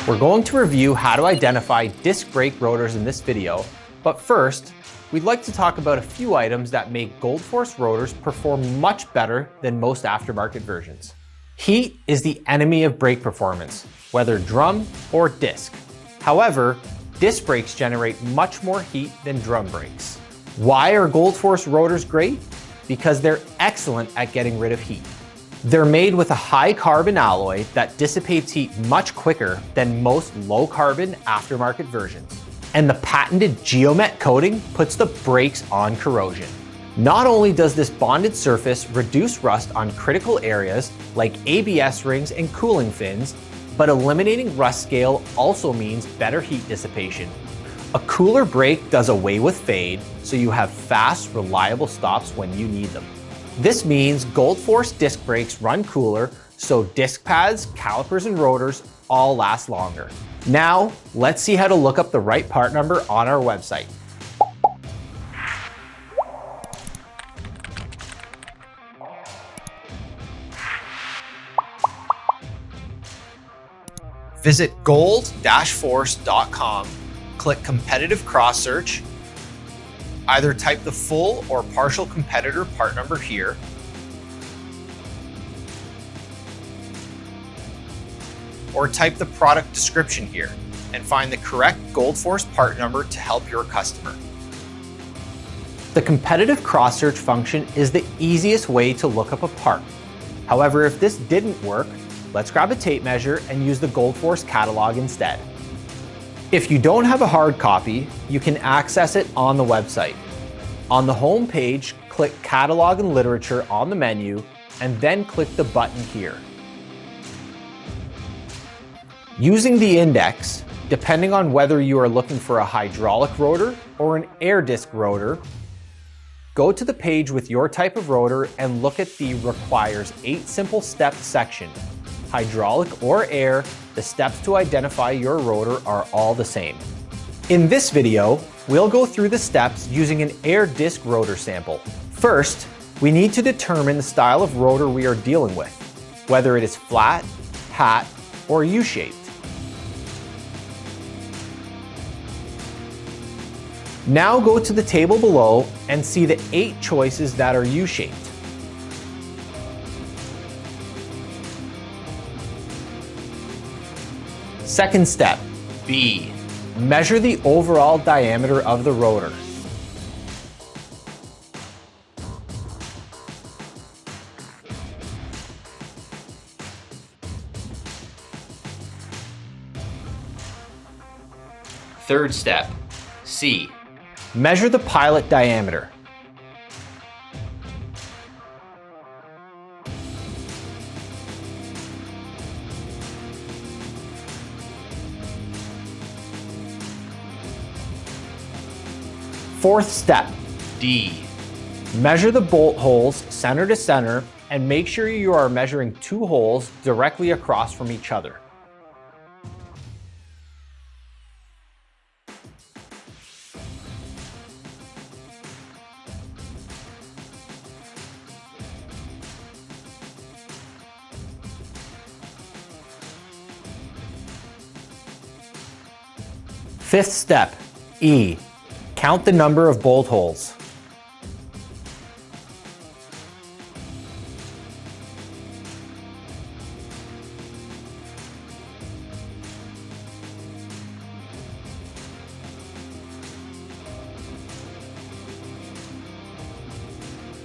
We're going to review how to identify disc brake rotors in this video, but first, we'd like to talk about a few items that make Gold Force rotors perform much better than most aftermarket versions. Heat is the enemy of brake performance, whether drum or disc. However, disc brakes generate much more heat than drum brakes. Why are Gold Force rotors great? Because they're excellent at getting rid of heat. They're made with a high carbon alloy that dissipates heat much quicker than most low carbon aftermarket versions. And the patented Geomet coating puts the brakes on corrosion. Not only does this bonded surface reduce rust on critical areas like ABS rings and cooling fins, but eliminating rust scale also means better heat dissipation. A cooler brake does away with fade, so you have fast, reliable stops when you need them. This means Gold Force disc brakes run cooler, so disc pads, calipers, and rotors all last longer. Now, let's see how to look up the right part number on our website. Visit gold-force.com, click Competitive Cross Search. Either type the full or partial competitor part number here, or type the product description here and find the correct Gold Force part number to help your customer. The competitive cross search function is the easiest way to look up a part. However, if this didn't work, let's grab a tape measure and use the Gold Force catalog instead. If you don't have a hard copy, you can access it on the website. On the home page, click Catalog and Literature on the menu, and then click the button here. Using the index, depending on whether you are looking for a hydraulic rotor or an air disc rotor, go to the page with your type of rotor and look at the Requires 8 Simple Steps section. Hydraulic or air, the steps to identify your rotor are all the same. In this video, we'll go through the steps using an air disc rotor sample. First, we need to determine the style of rotor we are dealing with, whether it is flat, hat, or U-shaped. Now go to the table below and see the 8 choices that are U-shaped. Second step, B. Measure the overall diameter of the rotor. Third step, C. Measure the pilot diameter. Fourth step, D. Measure the bolt holes center to center and make sure you are measuring 2 holes directly across from each other. Fifth step, E. Count the number of bolt holes.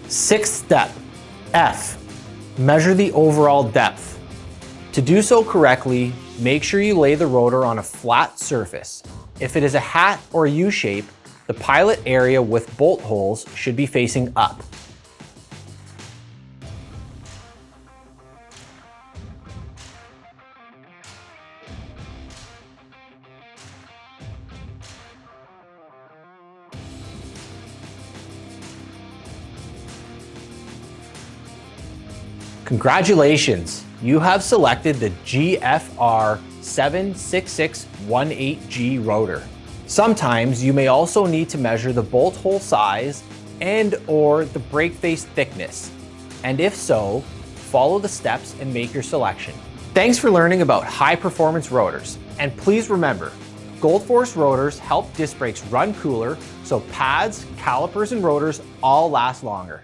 Sixth step, F. Measure the overall depth. To do so correctly, make sure you lay the rotor on a flat surface. If it is a hat or U-shape, the pilot area with bolt holes should be facing up. Congratulations, you have selected the GFR 76618G rotor. Sometimes you may also need to measure the bolt hole size and/or the brake face thickness. And if so, follow the steps and make your selection. Thanks for learning about high-performance rotors. And please remember, Goldforce rotors help disc brakes run cooler, so pads, calipers, and rotors all last longer.